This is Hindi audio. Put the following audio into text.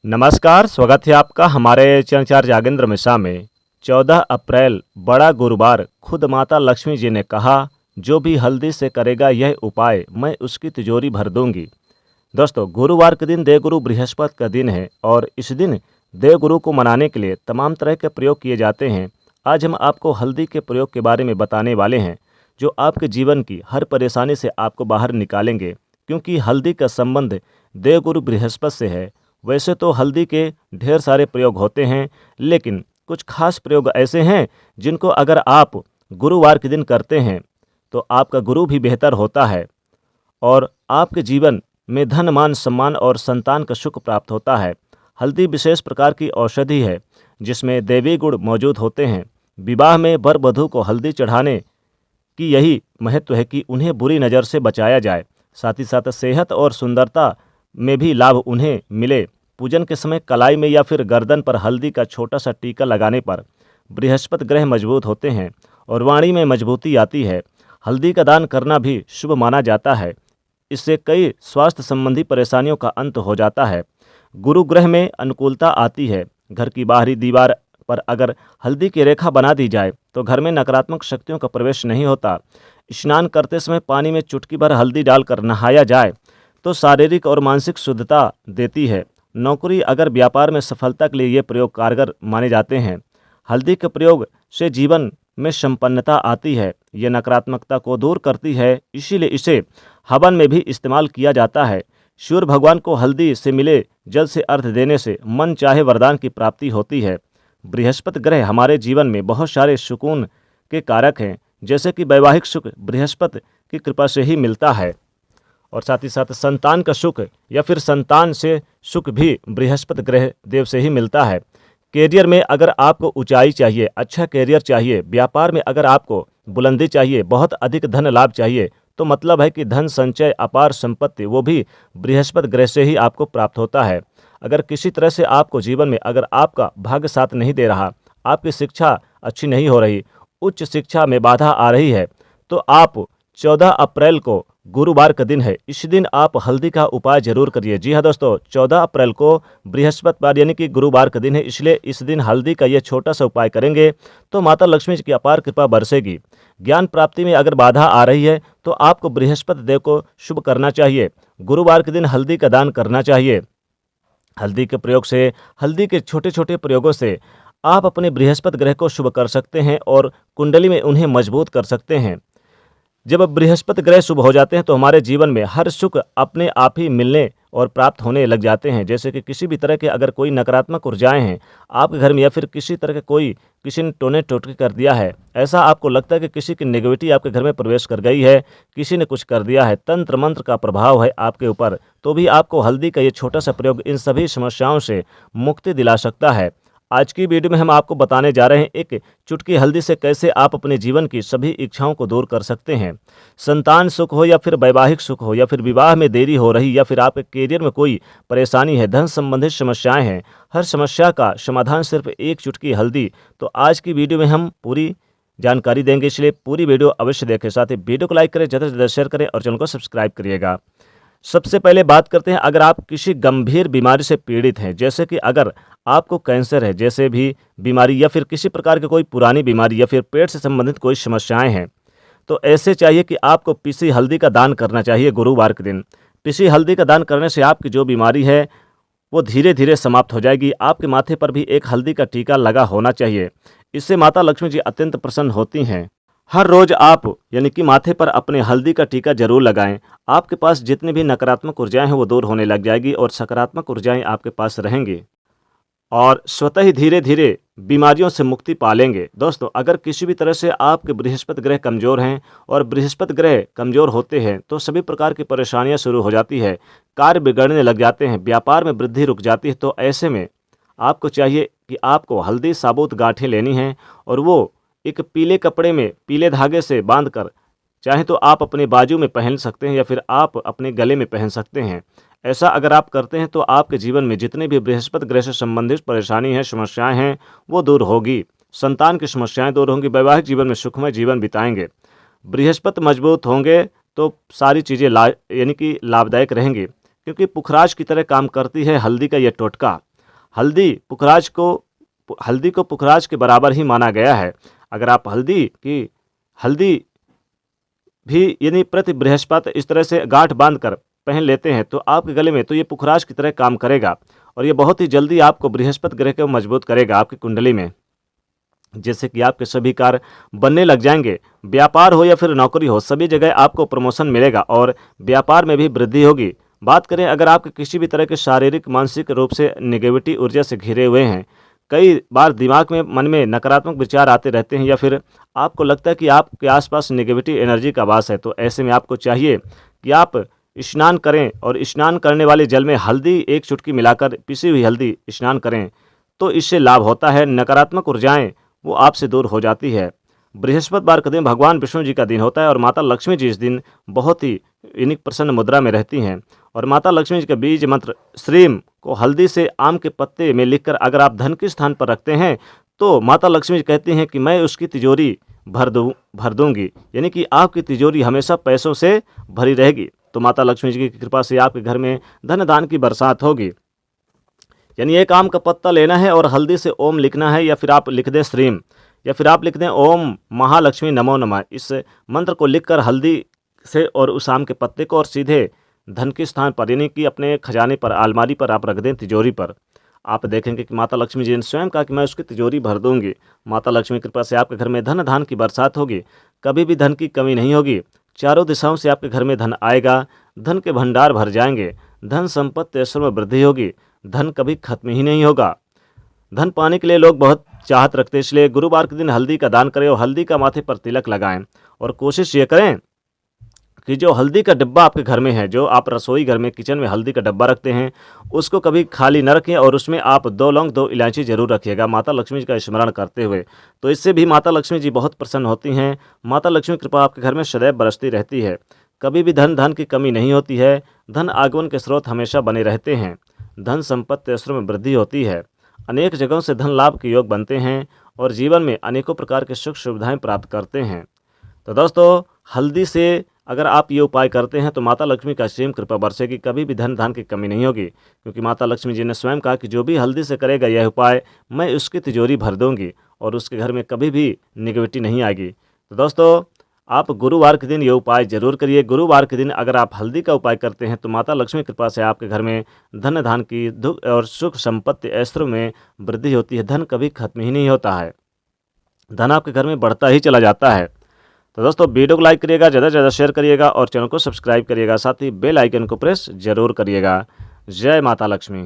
नमस्कार, स्वागत है आपका हमारे चरणचार जागेंद्र मिश्रा में। 14 अप्रैल बड़ा गुरुवार, खुद माता लक्ष्मी जी ने कहा, जो भी हल्दी से करेगा यह उपाय, मैं उसकी तिजोरी भर दूंगी। दोस्तों, गुरुवार के दिन देवगुरु बृहस्पति का दिन है और इस दिन देवगुरु को मनाने के लिए तमाम तरह के प्रयोग किए जाते हैं। आज हम आपको हल्दी के प्रयोग के बारे में बताने वाले हैं, जो आपके जीवन की हर परेशानी से आपको बाहर निकालेंगे, क्योंकि हल्दी का संबंध देवगुरु बृहस्पति से है। वैसे तो हल्दी के ढेर सारे प्रयोग होते हैं, लेकिन कुछ खास प्रयोग ऐसे हैं जिनको अगर आप गुरुवार के दिन करते हैं तो आपका गुरु भी बेहतर होता है और आपके जीवन में धन मान सम्मान और संतान का सुख प्राप्त होता है। हल्दी विशेष प्रकार की औषधि है जिसमें दैवी गुण मौजूद होते हैं। विवाह में वर वधू को हल्दी चढ़ाने की यही महत्व है कि उन्हें बुरी नज़र से बचाया जाए। साथ ही साथ सेहत और सुंदरता में भी लाभ उन्हें मिले। पूजन के समय कलाई में या फिर गर्दन पर हल्दी का छोटा सा टीका लगाने पर बृहस्पति ग्रह मजबूत होते हैं और वाणी में मजबूती आती है। हल्दी का दान करना भी शुभ माना जाता है। इससे कई स्वास्थ्य संबंधी परेशानियों का अंत हो जाता है। गुरु ग्रह में अनुकूलता आती है। घर की बाहरी दीवार पर अगर हल्दी की रेखा बना दी जाए तो घर में नकारात्मक शक्तियों का प्रवेश नहीं होता। स्नान करते समय पानी में चुटकी भर हल्दी डालकर नहाया जाए तो शारीरिक और मानसिक शुद्धता देती है। नौकरी अगर व्यापार में सफलता के लिए ये प्रयोग कारगर माने जाते हैं। हल्दी के प्रयोग से जीवन में संपन्नता आती है। ये नकारात्मकता को दूर करती है, इसीलिए इसे हवन में भी इस्तेमाल किया जाता है। सूर्य भगवान को हल्दी से मिले जल से अर्घ देने से मन चाहे वरदान की प्राप्ति होती है। बृहस्पति ग्रह हमारे जीवन में बहुत सारे सुकून के कारक हैं, जैसे कि वैवाहिक सुख बृहस्पति की कृपा से ही मिलता है और साथ ही साथ संतान का सुख या फिर संतान से सुख भी बृहस्पति ग्रह देव से ही मिलता है। कैरियर में अगर आपको ऊंचाई चाहिए, अच्छा कैरियर चाहिए, व्यापार में अगर आपको बुलंदी चाहिए, बहुत अधिक धन लाभ चाहिए, तो मतलब है कि धन संचय, अपार संपत्ति वो भी बृहस्पति ग्रह से ही आपको प्राप्त होता है। अगर किसी तरह से आपको जीवन में अगर आपका भाग्य साथ नहीं दे रहा, आपकी शिक्षा अच्छी नहीं हो रही, उच्च शिक्षा में बाधा आ रही है, तो आप 14 अप्रैल को गुरुवार का दिन है, इस दिन आप हल्दी का उपाय जरूर करिए। जी हाँ दोस्तों, 14 अप्रैल को बृहस्पतिवार यानी कि गुरुवार का दिन है, इसलिए इस दिन हल्दी का यह छोटा सा उपाय करेंगे तो माता लक्ष्मी जी की अपार कृपा बरसेगी। ज्ञान प्राप्ति में अगर बाधा आ रही है तो आपको बृहस्पति देव को शुभ करना चाहिए। गुरुवार के दिन हल्दी का दान करना चाहिए। हल्दी के प्रयोग से, हल्दी के छोटे छोटे प्रयोगों से आप अपने बृहस्पति ग्रह को शुभ कर सकते हैं और कुंडली में उन्हें मजबूत कर सकते हैं। जब बृहस्पति ग्रह शुभ हो जाते हैं तो हमारे जीवन में हर सुख अपने आप ही मिलने और प्राप्त होने लग जाते हैं। जैसे कि किसी भी तरह के अगर कोई नकारात्मक ऊर्जाएं हैं आपके घर में या फिर किसी तरह के किसी ने टोने टोटके कर दिया है, ऐसा आपको लगता है कि किसी की नेगेटिविटी आपके घर में प्रवेश कर गई है, किसी ने कुछ कर दिया है, तंत्र मंत्र का प्रभाव है आपके ऊपर, तो भी आपको हल्दी का ये छोटा सा प्रयोग इन सभी समस्याओं से मुक्ति दिला सकता है। आज की वीडियो में हम आपको बताने जा रहे हैं एक चुटकी हल्दी से कैसे आप अपने जीवन की सभी इच्छाओं को दूर कर सकते हैं। संतान सुख हो या फिर वैवाहिक सुख हो या फिर विवाह में देरी हो रही या फिर आपके करियर में कोई परेशानी है, धन संबंधित समस्याएं हैं, हर समस्या का समाधान सिर्फ एक चुटकी हल्दी। तो आज की वीडियो में हम पूरी जानकारी देंगे, इसलिए पूरी वीडियो अवश्य देखें। साथ ही वीडियो को लाइक करें, ज़्यादा से ज़्यादा शेयर करें और चैनल को सब्सक्राइब करिएगा। सबसे पहले बात करते हैं, अगर आप किसी गंभीर बीमारी से पीड़ित हैं, जैसे कि अगर आपको कैंसर है जैसे भी बीमारी या फिर किसी प्रकार की कोई पुरानी बीमारी या फिर पेट से संबंधित कोई समस्याएं हैं, तो ऐसे चाहिए कि आपको पीसी हल्दी का दान करना चाहिए गुरुवार के दिन। पीसी हल्दी का दान करने से आपकी जो बीमारी है वो धीरे धीरे समाप्त हो जाएगी। आपके माथे पर भी एक हल्दी का टीका लगा होना चाहिए। इससे माता लक्ष्मी जी अत्यंत प्रसन्न होती हैं। हर रोज आप यानी कि माथे पर अपने हल्दी का टीका जरूर लगाएं। आपके पास जितनी भी नकारात्मक ऊर्जाएं हैं वो दूर होने लग जाएगी और सकारात्मक ऊर्जाएं आपके पास रहेंगी और स्वतः ही धीरे धीरे बीमारियों से मुक्ति पालेंगे। दोस्तों, अगर किसी भी तरह से आपके बृहस्पति ग्रह कमज़ोर हैं और बृहस्पति ग्रह कमज़ोर होते हैं तो सभी प्रकार की परेशानियां शुरू हो जाती है, कार्य बिगड़ने लग जाते हैं, व्यापार में वृद्धि रुक जाती है। तो ऐसे में आपको चाहिए कि आपको हल्दी साबुत गांठें लेनी हैं और वो एक पीले कपड़े में पीले धागे से बांधकर चाहे तो आप अपने बाजू में पहन सकते हैं या फिर आप अपने गले में पहन सकते हैं। ऐसा अगर आप करते हैं तो आपके जीवन में जितने भी बृहस्पति ग्रह से संबंधित परेशानी है, समस्याएं हैं, वो दूर होगी। संतान की समस्याएं दूर होंगी, वैवाहिक जीवन में सुखमय जीवन बिताएंगे। बृहस्पति मजबूत होंगे तो सारी चीज़ें यानी कि लाभदायक रहेंगी, क्योंकि पुखराज की तरह काम करती है हल्दी का यह टोटका। हल्दी को पुखराज के बराबर ही माना गया है। अगर आप हल्दी भी यानी प्रति बृहस्पति इस तरह से गांठ बांध कर पहन लेते हैं तो आपके गले में तो ये पुखराज की तरह काम करेगा और ये बहुत ही जल्दी आपको बृहस्पति ग्रह को मजबूत करेगा आपकी कुंडली में, जिससे कि आपके सभी कार्य बनने लग जाएंगे। व्यापार हो या फिर नौकरी हो, सभी जगह आपको प्रमोशन मिलेगा और व्यापार में भी वृद्धि होगी। बात करें अगर आपके किसी भी तरह के शारीरिक मानसिक रूप से नेगेटिविटी ऊर्जा से घिरे हुए हैं, कई बार दिमाग में मन में नकारात्मक विचार आते रहते हैं या फिर आपको लगता है कि आपके आसपास नेगेटिविटी एनर्जी का वास है, तो ऐसे में आपको चाहिए कि आप स्नान करें और स्नान करने वाले जल में हल्दी एक चुटकी मिलाकर पिसी हुई हल्दी स्नान करें तो इससे लाभ होता है। नकारात्मक ऊर्जाएं वो आपसे दूर हो जाती है। बृहस्पतिवार का दिन भगवान विष्णु जी का दिन होता है और माता लक्ष्मी जी इस दिन बहुत ही यूनिक प्रसन्न मुद्रा में रहती हैं और माता लक्ष्मी जी का बीज मंत्र श्रीम को हल्दी से आम के पत्ते में लिखकर अगर आप धन के स्थान पर रखते हैं तो माता लक्ष्मी जी कहती हैं कि मैं उसकी तिजोरी भर दूंगी, यानी कि आपकी तिजोरी हमेशा पैसों से भरी रहेगी। तो माता लक्ष्मी जी की कृपा से आपके घर में धन दान की बरसात होगी। यानी एक आम का पत्ता लेना है और हल्दी से ओम लिखना है या फिर आप लिख दें श्रीम या फिर आप लिख दें ओम महालक्ष्मी नमो नमः। इस मंत्र को लिखकर हल्दी से और उस आम के पत्ते को और सीधे धन के स्थान पर यानी कि अपने खजाने पर अलमारी पर आप रख दें, तिजोरी पर। आप देखेंगे कि माता लक्ष्मी जी ने स्वयं कहा कि मैं उसकी तिजोरी भर दूंगी। माता लक्ष्मी की कृपा से आपके घर में धन धान की बरसात होगी, कभी भी धन की कमी नहीं होगी। चारों दिशाओं से आपके घर में धन आएगा, धन के भंडार भर जाएंगे, धन संपत्ति ऐश्वर्य में वृद्धि होगी, धन कभी खत्म ही नहीं होगा। धन पाने के लिए लोग बहुत चाहत रखते हैं, इसलिए गुरुवार के दिन हल्दी का दान करें और हल्दी का माथे पर तिलक लगाएं और कोशिश ये करें कि जो हल्दी का डब्बा आपके घर में है, जो आप रसोई घर में किचन में हल्दी का डब्बा रखते हैं, उसको कभी खाली न रखें और उसमें आप 2 लौंग 2 इलायची जरूर रखिएगा माता लक्ष्मी जी का स्मरण करते हुए। तो इससे भी माता लक्ष्मी जी बहुत प्रसन्न होती हैं। माता लक्ष्मी की कृपा आपके घर में सदैव बरसती रहती है, कभी भी धन की कमी नहीं होती है। धन आगमन के स्रोत हमेशा बने रहते हैं, धन संपत्ति ऐश्वर्य में वृद्धि होती है, अनेक जगहों से धन लाभ के योग बनते हैं और जीवन में अनेकों प्रकार के सुख सुविधाएं प्राप्त करते हैं। तो दोस्तों, हल्दी से अगर आप ये उपाय करते हैं तो माता लक्ष्मी का असीम कृपा बरसेगी, कभी भी धन धान की कमी नहीं होगी, क्योंकि माता लक्ष्मी जी ने स्वयं कहा कि जो भी हल्दी से करेगा यह उपाय मैं उसकी तिजोरी भर दूंगी और उसके घर में कभी भी नेगेटिविटी नहीं आएगी। तो दोस्तों, आप गुरुवार के दिन ये उपाय जरूर करिए। गुरुवार के दिन अगर आप हल्दी का उपाय करते हैं तो माता लक्ष्मी की कृपा से आपके घर में धन धान की दुख और सुख संपत्ति ऐश्वर्य में वृद्धि होती है। धन कभी खत्म ही नहीं होता है, धन आपके घर में बढ़ता ही चला जाता है। तो दोस्तों, वीडियो को लाइक करिएगा, ज़्यादा से ज़्यादा शेयर करिएगा और चैनल को सब्सक्राइब करिएगा, साथ ही बेल आइकन को प्रेस जरूर करिएगा। जय माता लक्ष्मी।